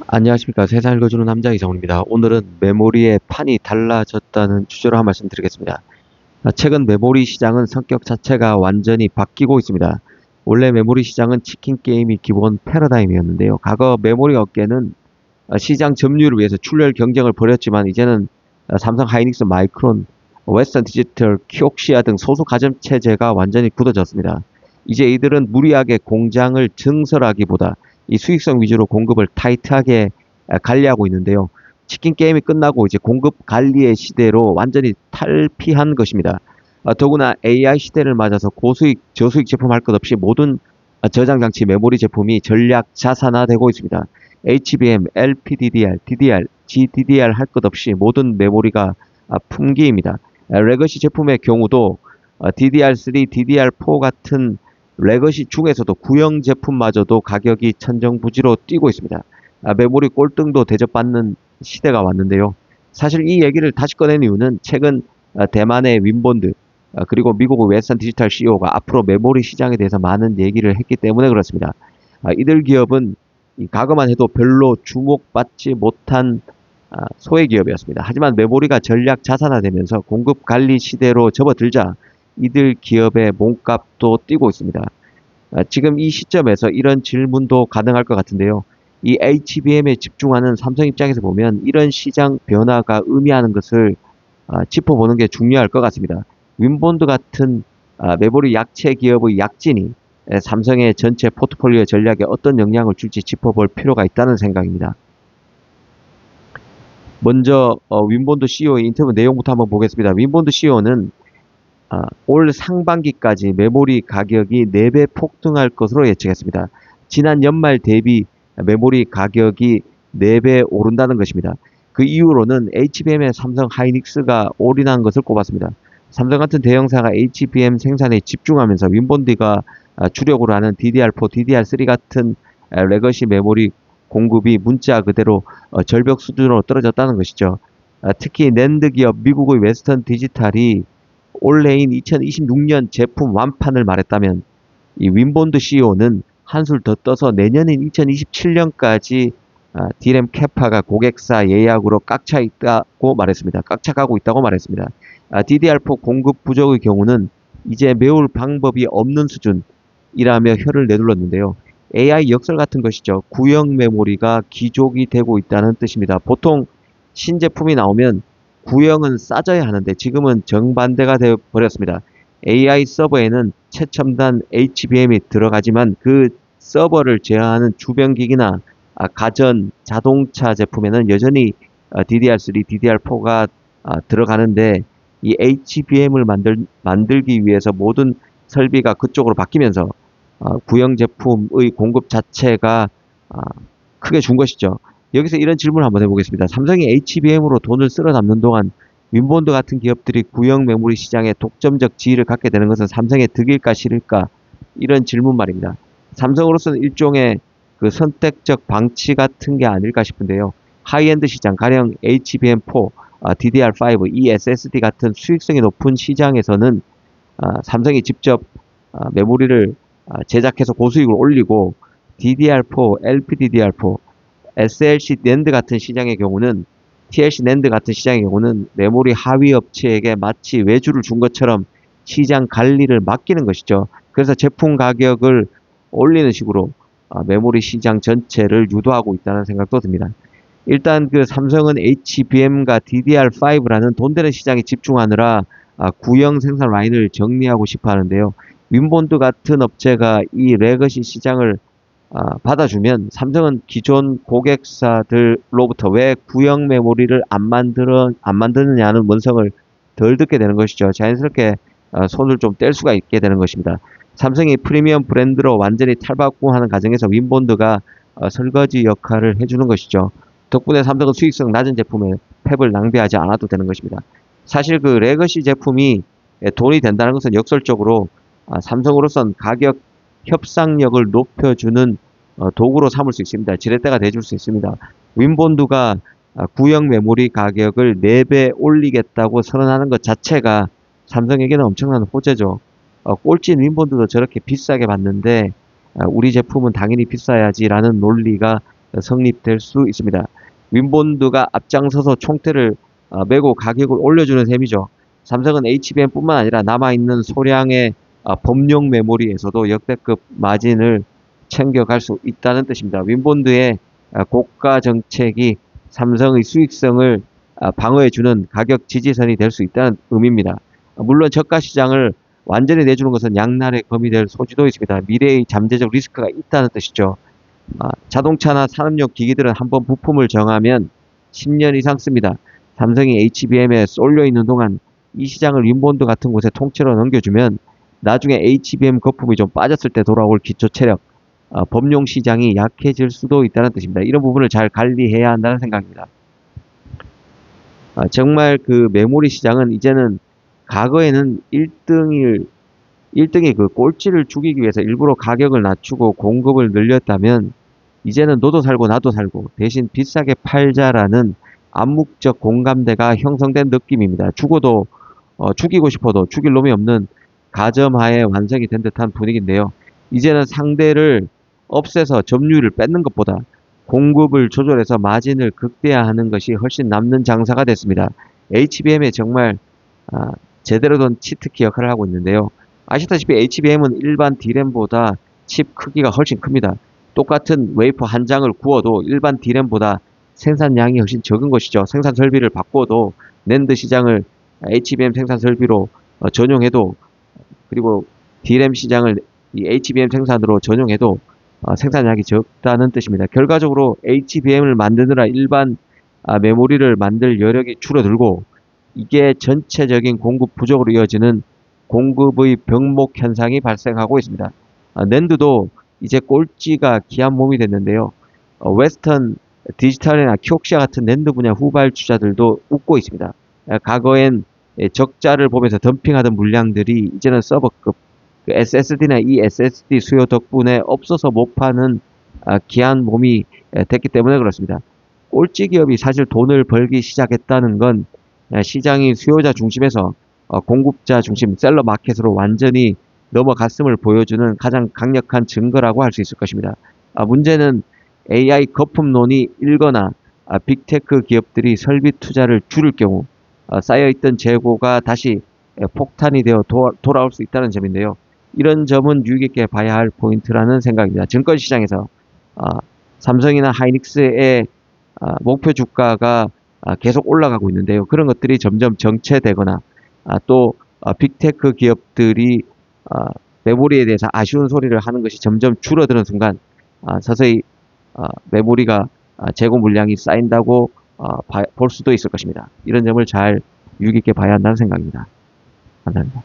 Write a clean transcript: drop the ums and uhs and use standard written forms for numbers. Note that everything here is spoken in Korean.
안녕하십니까. 세상 읽어주는 남자 이성훈입니다. 오늘은 메모리의 판이 달라졌다는 주제로 한 말씀 드리겠습니다. 최근 메모리 시장은 성격 자체가 완전히 바뀌고 있습니다. 원래 메모리 시장은 치킨 게임이 기본 패러다임이었는데요. 과거 메모리 업계는 시장 점유율을 위해서 출혈 경쟁을 벌였지만 이제는 삼성 하이닉스, 마이크론, 웨스턴 디지털, 키옥시아 등 소수 가전체제가 완전히 굳어졌습니다. 이제 이들은 무리하게 공장을 증설하기보다 이 수익성 위주로 공급을 타이트하게 관리하고 있는데요. 치킨 게임이 끝나고 이제 공급 관리의 시대로 완전히 탈피한 것입니다. 더구나 AI 시대를 맞아서 고수익, 저수익 제품 할 것 없이 모든 저장 장치 메모리 제품이 전략 자산화되고 있습니다. HBM, LPDDR, DDR, GDDR 할 것 없이 모든 메모리가 품귀입니다. 레거시 제품의 경우도 DDR3, DDR4 같은 레거시 중에서도 구형 제품마저도 가격이 천정부지로 뛰고 있습니다. 메모리 꼴등도 대접받는 시대가 왔는데요. 사실 이 얘기를 다시 꺼낸 이유는 최근 대만의 윈본드 그리고 미국의 웨스턴 디지털 CEO가 앞으로 메모리 시장에 대해서 많은 얘기를 했기 때문에 그렇습니다. 이들 기업은 과거만 해도 별로 주목받지 못한 소외 기업이었습니다. 하지만 메모리가 전략 자산화되면서 공급 관리 시대로 접어들자 이들 기업의 몸값도 뛰고 있습니다. 지금 이 시점에서 이런 질문도 가능할 것 같은데요. 이 HBM에 집중하는 삼성 입장에서 보면 이런 시장 변화가 의미하는 것을 짚어보는 게 중요할 것 같습니다. 윈본드 같은 메모리 약체 기업의 약진이 삼성의 전체 포트폴리오 전략에 어떤 영향을 줄지 짚어볼 필요가 있다는 생각입니다. 먼저 윈본드 CEO의 인터뷰 내용부터 한번 보겠습니다. 윈본드 CEO는 올 상반기까지 메모리 가격이 4배 폭등할 것으로 예측했습니다. 지난 연말 대비 메모리 가격이 4배 오른다는 것입니다. 그 이후로는 HBM의 삼성 하이닉스가 올인한 것을 꼽았습니다. 삼성 같은 대형사가 HBM 생산에 집중하면서 윈본드가 주력으로 하는 DDR4, DDR3 같은 레거시 메모리 공급이 문자 그대로 절벽 수준으로 떨어졌다는 것이죠. 특히 낸드 기업 미국의 웨스턴 디지털이 올해인 2026년 제품 완판을 말했다면 이 윈본드 CEO는 한술 더 떠서 내년인 2027년까지 D램 캐파가 고객사 예약으로 꽉차 있다고 말했습니다. 꽉차가고 있다고 말했습니다. DDR4 공급 부족의 경우는 이제 메울 방법이 없는 수준이라며 혀를 내둘렀는데요. AI 역설 같은 것이죠. 구형 메모리가 기족이 되고 있다는 뜻입니다. 보통 신제품이 나오면 구형은 싸져야 하는데 지금은 정반대가 되어 버렸습니다. AI 서버에는 최첨단 HBM이 들어가지만 그 서버를 제어하는 주변기기나 가전, 자동차 제품에는 여전히 DDR3, DDR4가 들어가는데 이 HBM을 만들기 위해서 모든 설비가 그쪽으로 바뀌면서 구형 제품의 공급 자체가 크게 준 것이죠. 여기서 이런 질문을 한번 해보겠습니다. 삼성이 HBM으로 돈을 쓸어 담는 동안 윈본드 같은 기업들이 구형 메모리 시장에 독점적 지위를 갖게 되는 것은 삼성의 득일까 실일까? 이런 질문 말입니다. 삼성으로서는 일종의 그 선택적 방치 같은 게 아닐까 싶은데요. 하이엔드 시장, 가령 HBM4, DDR5, eSSD 같은 수익성이 높은 시장에서는 삼성이 직접 메모리를 제작해서 고수익을 올리고 DDR4, LPDDR4, SLC 낸드 같은 시장의 경우는 TLC 낸드 같은 시장의 경우는 메모리 하위 업체에게 마치 외주를 준 것처럼 시장 관리를 맡기는 것이죠. 그래서 제품 가격을 올리는 식으로 메모리 시장 전체를 유도하고 있다는 생각도 듭니다. 일단 그 삼성은 HBM과 DDR5라는 돈 되는 시장에 집중하느라 구형 생산 라인을 정리하고 싶어 하는데요. 윈본드 같은 업체가 이 레거시 시장을 받아주면 삼성은 기존 고객사들로부터 왜 구형 메모리를 안 만드느냐는 원성을 덜 듣게 되는 것이죠. 자연스럽게 손을 좀 뗄 수가 있게 되는 것입니다. 삼성이 프리미엄 브랜드로 완전히 탈바꿈하는 과정에서 윈본드가 설거지 역할을 해주는 것이죠. 덕분에 삼성은 수익성 낮은 제품에 팹을 낭비하지 않아도 되는 것입니다. 사실 그 레거시 제품이 돈이 된다는 것은 역설적으로 삼성으로선 가격 협상력을 높여주는 도구로 삼을 수 있습니다. 지렛대가 돼줄 수 있습니다. 윈본드가 구형 메모리 가격을 4배 올리겠다고 선언하는 것 자체가 삼성에게는 엄청난 호재죠. 꼴찌인 윈본드도 저렇게 비싸게 받는데 우리 제품은 당연히 비싸야지라는 논리가 성립될 수 있습니다. 윈본드가 앞장서서 총대를 메고 가격을 올려주는 셈이죠. 삼성은 HBM뿐만 아니라 남아있는 소량의 범용 메모리에서도 역대급 마진을 챙겨갈 수 있다는 뜻입니다. 윈본드의 고가 정책이 삼성의 수익성을 방어해주는 가격 지지선이 될 수 있다는 의미입니다. 물론 저가 시장을 완전히 내주는 것은 양날의 검이 될 소지도 있습니다. 미래의 잠재적 리스크가 있다는 뜻이죠. 자동차나 산업용 기기들은 한번 부품을 정하면 10년 이상 씁니다. 삼성이 HBM에 쏠려 있는 동안 이 시장을 윈본드 같은 곳에 통째로 넘겨주면 나중에 HBM 거품이 좀 빠졌을 때 돌아올 기초 체력, 범용 시장이 약해질 수도 있다는 뜻입니다. 이런 부분을 잘 관리해야 한다는 생각입니다. 정말 그 메모리 시장은 이제는 과거에는 1등이 그 꼴찌를 죽이기 위해서 일부러 가격을 낮추고 공급을 늘렸다면 이제는 너도 살고 나도 살고 대신 비싸게 팔자라는 암묵적 공감대가 형성된 느낌입니다. 죽이고 싶어도 죽일 놈이 없는 가점하에 완성이 된 듯한 분위기인데요. 이제는 상대를 없애서 점유율을 뺏는 것보다 공급을 조절해서 마진을 극대화하는 것이 훨씬 남는 장사가 됐습니다. HBM에 정말 제대로 된 치트키 역할을 하고 있는데요. 아시다시피 HBM은 일반 D램보다 칩 크기가 훨씬 큽니다. 똑같은 웨이퍼 한 장을 구워도 일반 D램보다 생산량이 훨씬 적은 것이죠. 생산 설비를 바꿔도 낸드 시장을 HBM 생산 설비로 전용해도 그리고 D램 시장을 이 HBM 생산으로 전용해도 생산량이 적다는 뜻입니다. 결과적으로 HBM을 만드느라 일반 메모리를 만들 여력이 줄어들고 이게 전체적인 공급 부족으로 이어지는 공급의 병목 현상이 발생하고 있습니다. 낸드도 이제 꼴찌가 기한 몸이 됐는데요. 웨스턴 디지털이나 키옥시아 같은 낸드 분야 후발주자들도 웃고 있습니다. 과거엔 적자를 보면서 덤핑하던 물량들이 이제는 서버급 SSD나 eSSD 수요 덕분에 없어서 못 파는 기한 몸이 됐기 때문에 그렇습니다. 꼴찌 기업이 사실 돈을 벌기 시작했다는 건 시장이 수요자 중심에서 공급자 중심 셀러 마켓으로 완전히 넘어갔음을 보여주는 가장 강력한 증거라고 할 수 있을 것입니다. 문제는 AI 거품론이 일거나 빅테크 기업들이 설비 투자를 줄일 경우 쌓여있던 재고가 다시 폭탄이 되어 돌아올 수 있다는 점인데요. 이런 점은 유의 깊게 봐야 할 포인트라는 생각입니다. 증권시장에서 삼성이나 하이닉스의 목표 주가가 계속 올라가고 있는데요. 그런 것들이 점점 정체되거나 또 빅테크 기업들이 메모리에 대해서 아쉬운 소리를 하는 것이 점점 줄어드는 순간 서서히 메모리가 재고 물량이 쌓인다고 볼 수도 있을 것입니다. 이런 점을 잘 유의 깊게 봐야 한다는 생각입니다. 감사합니다.